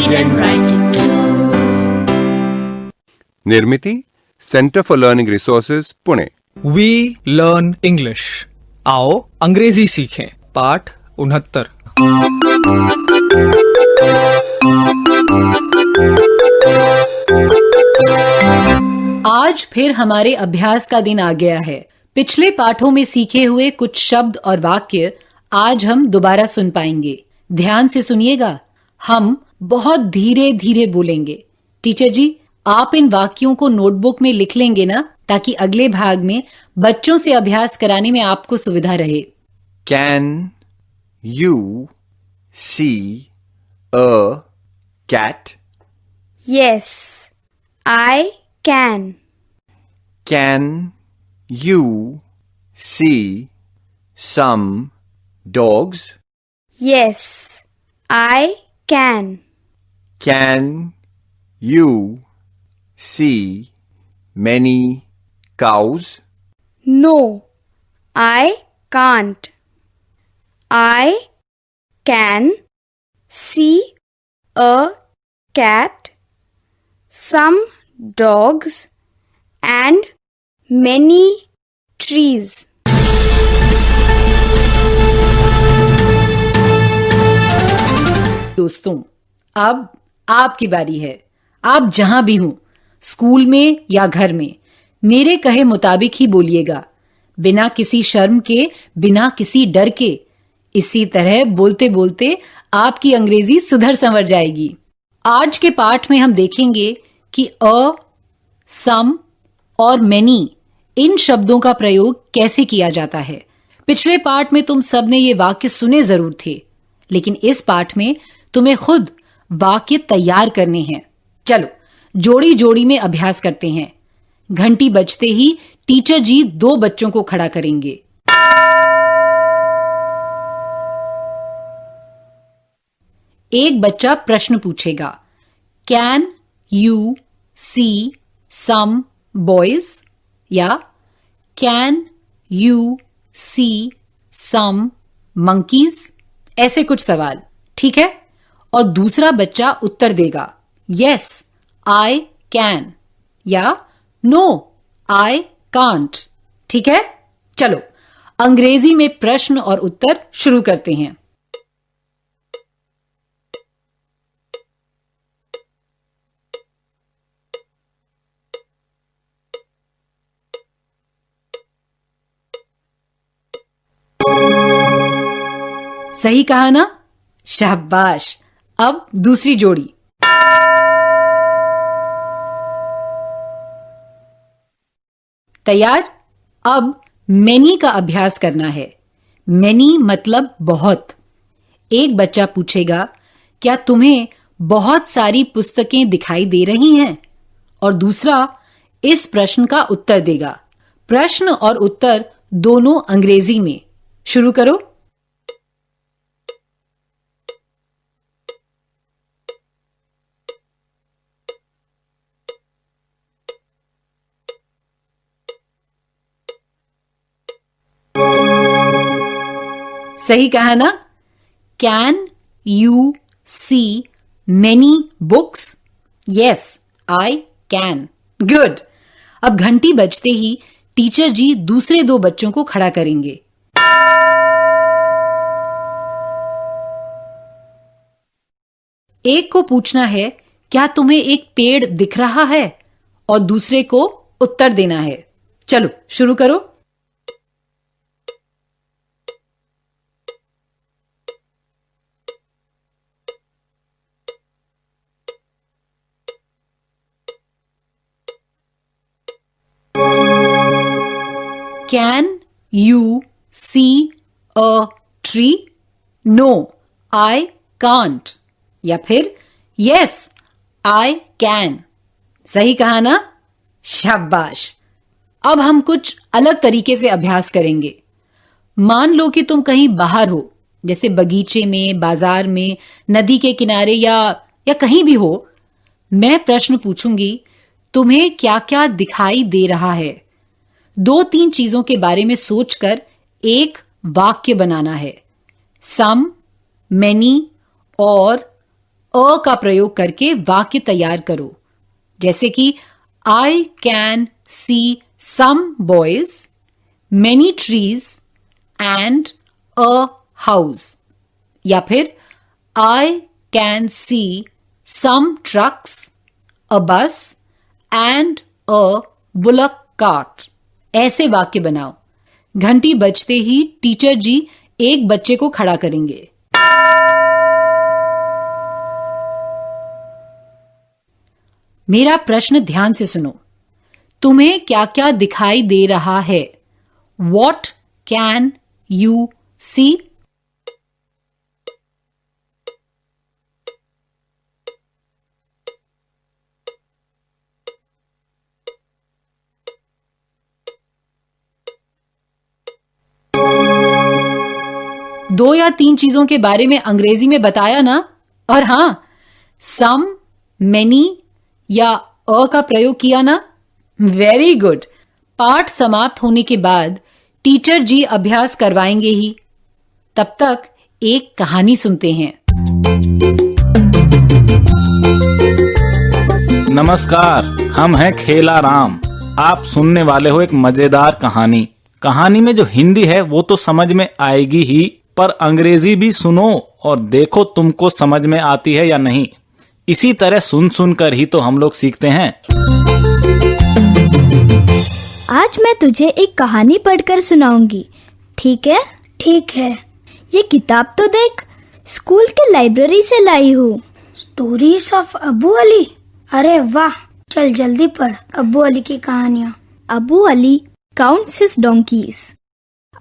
read and write it too. Nirmiti, centre for learning resources, Pune. We learn English. आओ अंग्रेजी सीखें। पाठ 69। आज फिर हमारे अभ्यास का दिन आ गया है। पिछले पाठों में सीखे हुए कुछ शब्द और वाक्य आज हम दोबारा सुन पाएंगे। ध्यान से सुनिएगा। हम बहुत धीरे धीरे बोलेंगे। टीचर जी, आप इन वाक्यों को नोटबुक में लिख लेंगे ना, ताकि अगले भाग में बच्चों से अभ्यास कराने में आपको सुविधा रहे। Can you see a cat? Yes, I can. Can you see some dogs? Yes, I can. Can you see many cows? No, I can't. I can see a cat, some dogs, and many trees. दोस्तों, अब आपकी बारी है। आप जहां भी हों, school में या घर में, मेरे कहे मुताबिक ही बोलिएगा, बिना किसी शर्म के, बिना किसी डर के। इसी तरह बोलते बोलते आपकी अंग्रेजी सुधर संवर जाएगी। आज के पाठ में हम देखेंगे कि अ, सम और मैनी इन शब्दों का प्रयोग कैसे किया जाता है। पिछले पाठ में तुम सबने ये वाक्य सुने जरूर थे, लेकिन इस पाठ में तुम्हें खुद वाक्य तैयार करने हैं। चलो जोड़ी जोड़ी में अभ्यास करते हैं। घंटी बजते ही टीचर जी 2 बच्चों को खड़ा करेंगे। एक बच्चा प्रश्न पूछेगा, can you see some boys, या can you see some monkeys, ऐसे कुछ सवाल। ठीक है। और दूसरा बच्चा उत्तर देगा, यस आई कैन, या नो आई कांट। ठीक है। चलो अंग्रेजी में प्रश्न और उत्तर शुरू करते हैं। सही कहा ना? शाबाश। अब दूसरी जोड़ी। तैयार? अब मैनी का अभ्यास करना है। मैनी मतलब बहुत। एक बच्चा पूछेगा, क्या तुम्हें बहुत सारी पुस्तकें दिखाई दे रही हैं? और दूसरा इस प्रश्न का उत्तर देगा। प्रश्न और उत्तर दोनों अंग्रेजी में। शुरू करो। सही कहा ना? Can you see many books? Yes I can. Good. अब घंटी बजते ही टीचर जी दूसरे 2 बच्चों को खड़ा करेंगे। एक को पूछना है, क्या तुम्हें एक पेड़ दिख रहा है? और दूसरे को उत्तर देना है। चलो शुरू करो। Can you see a tree? No, I can't. या फिर Yes, I can. सही कहा ना? शाबाश। अब हम कुछ अलग तरीके से अभ्यास करेंगे। मान लो कि तुम कहीं बाहर हो, जैसे बगीचे में, बाजार में, नदी के किनारे या कहीं भी हो। मैं प्रश्न पूछूंगी, तुम्हें क्या क्या दिखाई दे रहा है? 2-3 चीजों के बारे में सोचकर एक वाक्य बनाना है। सम, मैनी और अ का प्रयोग करके वाक्य तैयार करो, जैसे कि I can see some boys, many trees and a house, या फिर आई कैन सी सम ट्रक्स, अ बस एंड अ बुलक कार्ट। ऐसे वाक्य बनाओ। घंटी बजते ही टीचर जी एक बच्चे को खड़ा करेंगे। मेरा प्रश्न ध्यान से सुनो। तुम्हें क्या क्या दिखाई दे रहा है? What can you see? दो या तीन चीजों के बारे में अंग्रेजी में बताया ना? और हां, सम, मेनी या अ का प्रयोग किया ना? Very good. पाठ समाप्त होने के बाद टीचर जी अभ्यास करवाएंगे ही। तब तक एक कहानी सुनते हैं। नमस्कार, हम हैं खेला राम। आप सुनने वाले हो एक मजेदार कहानी। कहानी में जो हिंदी है वो तो समझ में आएगी ही, पर अंग्रेजी भी सुनो और देखो तुमको समझ में आती है या नहीं। इसी तरह सुन सुन कर ही तो हम लोग सीखते हैं। आज मैं तुझे एक कहानी पढ़कर सुनाऊंगी, ठीक है? ठीक है। ये किताब तो देख, स्कूल के लाइब्रेरी से लाई हूँ। Stories of Abu Ali. अरे वाह, चल जल्दी पढ़ अबू अली की कहानियाँ। Abu Ali counts his donkeys.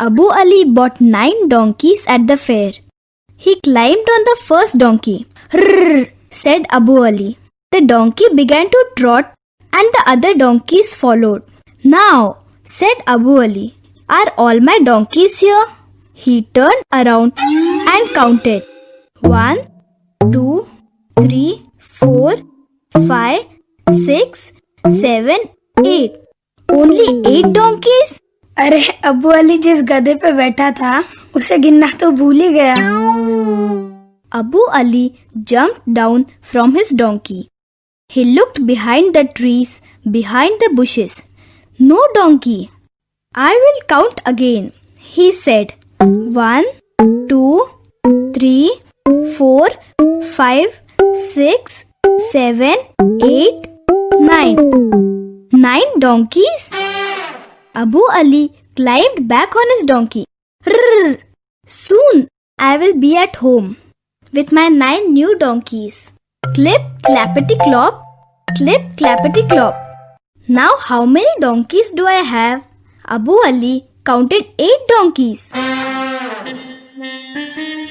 Abu Ali bought 9 donkeys at the fair. He climbed on the first donkey. Rrrr, said Abu Ali. The donkey began to trot and the other donkeys followed. Now, said Abu Ali, are all my donkeys here? He turned around and counted. 1, 2, 3, 4, 5, 6, 7, 8. Only 8 donkeys? अरे अबू अली जिस गधे पे बैठा था उसे गिनना तो भूल ही गया। Abu Ali jumped down from his donkey. He looked behind the trees, behind the bushes. No donkey. I will count again, he said. 1, 2, 3, 4, 5, 6, 7, 8, 9. 9 donkeys? Abu Ali climbed back on his donkey. Rrrr! Soon I will be at home with my 9 new donkeys. Clip, clappity clop, clip, clappity clop. Now how many donkeys do I have? Abu Ali counted 8 donkeys.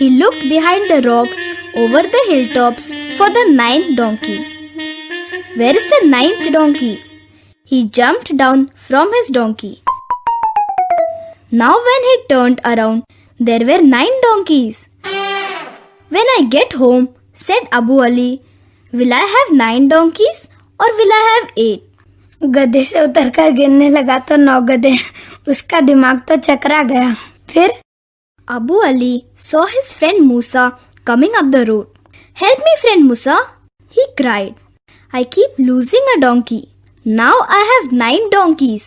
He looked behind the rocks over the hilltops for the 9th donkey. Where is the 9th donkey? He jumped down from his donkey. Now when he turned around, there were 9 donkeys. When I get home, said Abu Ali, will I have 9 donkeys or will I have 8? गधे से उतरकर गिनने लगा तो 9 गधे। उसका दिमाग तो चकरा गया। फिर Abu Ali saw his friend Musa coming up the road. Help me, friend Musa, he cried. I keep losing a donkey. Now I have 9 donkeys.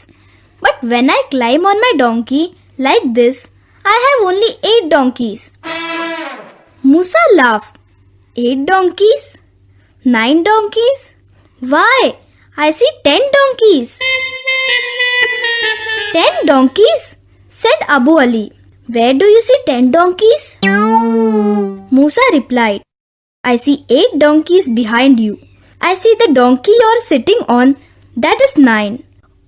But when I climb on my donkey like this, I have only 8 donkeys. Musa laughed. 8 donkeys? 9 donkeys? Why? I see 10 donkeys. 10 donkeys? Said Abu Ali. Where do you see 10 donkeys? Musa replied, I see 8 donkeys behind you. I see the donkey you are sitting on. That is 9.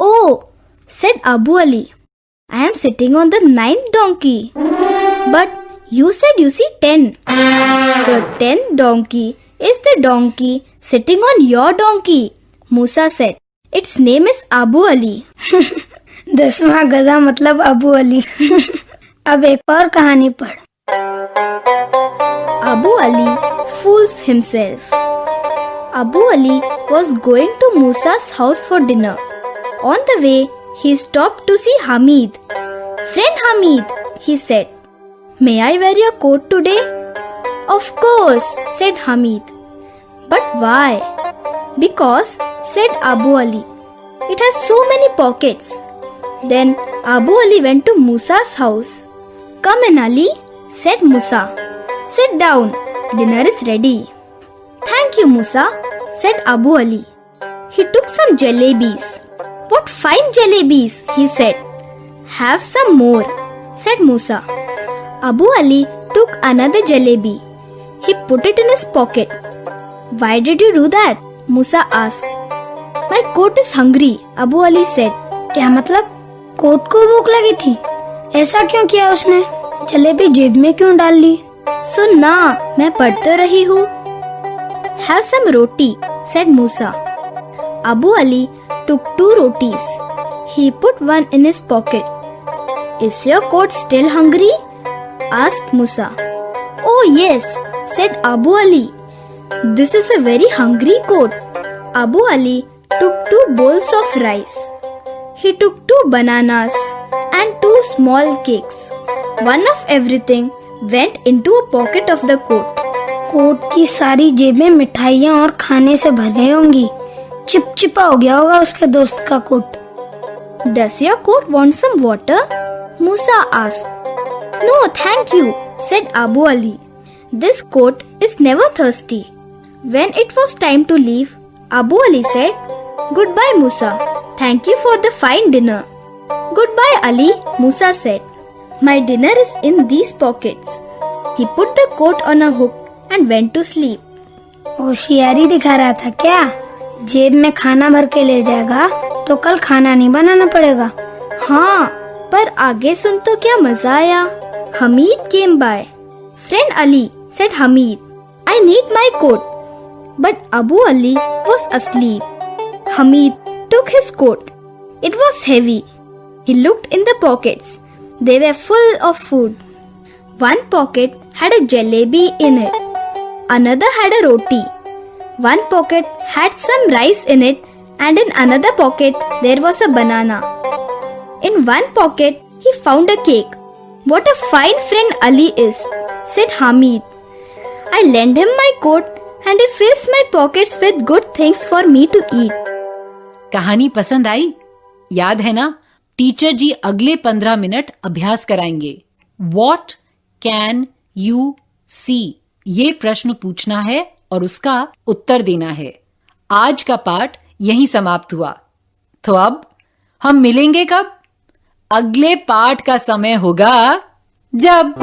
Oh, said Abu Ali. I am sitting on the 9th donkey. But you said you see 10. The 10th donkey is the donkey sitting on your donkey, Musa said. Its name is Abu Ali. 10वां गधा मतलब अबू अली। अब एक और कहानी पढ़। Abu Ali fools himself. Abu Ali was going to Musa's house for dinner. On the way, he stopped to see Hamid. Friend Hamid, he said, may I wear your coat today? Of course, said Hamid. But why? Because, said Abu Ali, it has so many pockets. Then Abu Ali went to Musa's house. Come in, Ali, said Musa. Sit down, dinner is ready. Thank you, Musa, said Abu Ali. He took some jalebis. What fine jalebis, he said. Have some more, said Musa. Abu Ali took another jalebi. He put it in his pocket. Why did you do that? Musa asked. My coat is hungry, Abu Ali said. क्या मतलब? Coat को भूख लगी थी? ऐसा क्यों किया उसने? जलेबी जेब में क्यों डाल ली? सुन ना, मैं पढ़ तो रही हूँ. Have some roti, said Musa. Abu Ali took 2 rotis. He put one in his pocket. Is your coat still hungry? Asked Musa. Oh yes, said Abu Ali. This is a very hungry coat. Abu Ali took 2 bowls of rice. He took 2 bananas and 2 small cakes. One of everything went into a pocket of the coat. Coat की सारी जेबें मिठाइयाँ और खाने से भर गई होंगी. चिपचिपा हो गया होगा उसके दोस्त का coat. Does your coat want some water? Musa asked. No, thank you, said Abu Ali. This coat is never thirsty. When it was time to leave, Abu Ali said, Goodbye, Musa. Thank you for the fine dinner. Goodbye, Ali, Musa said. My dinner is in these pockets. He put the coat on a hook and went to sleep. होशियारी दिखा रहा था क्या? जेब में खाना भर के ले जाएगा तो कल खाना नहीं बनाना पड़ेगा. हाँ, पर आगे सुन तो क्या मजा आया. Hamid came by. Friend Ali, said Hamid, I need my coat. But Abu Ali was asleep. Hamid took his coat. It was heavy. He looked in the pockets. They were full of food. One pocket had a jalebi in it. Another had a roti. One pocket had some rice in it, and in another pocket there was a banana. In one pocket he found a cake. What a fine friend Ali is, said Hamid. I lend him my coat and he fills my pockets with good things for me to eat. कहानी पसंद आई? याद है ना, teacher जी अगले 15 minute अभ्यास कराएंगे. What can you see? ये प्रश्न पूछना है और उसका उत्तर देना है. आज का पाठ यहीं समाप्त हुआ. तो अब हम मिलेंगे कब? अगले पाठ का समय होगा जब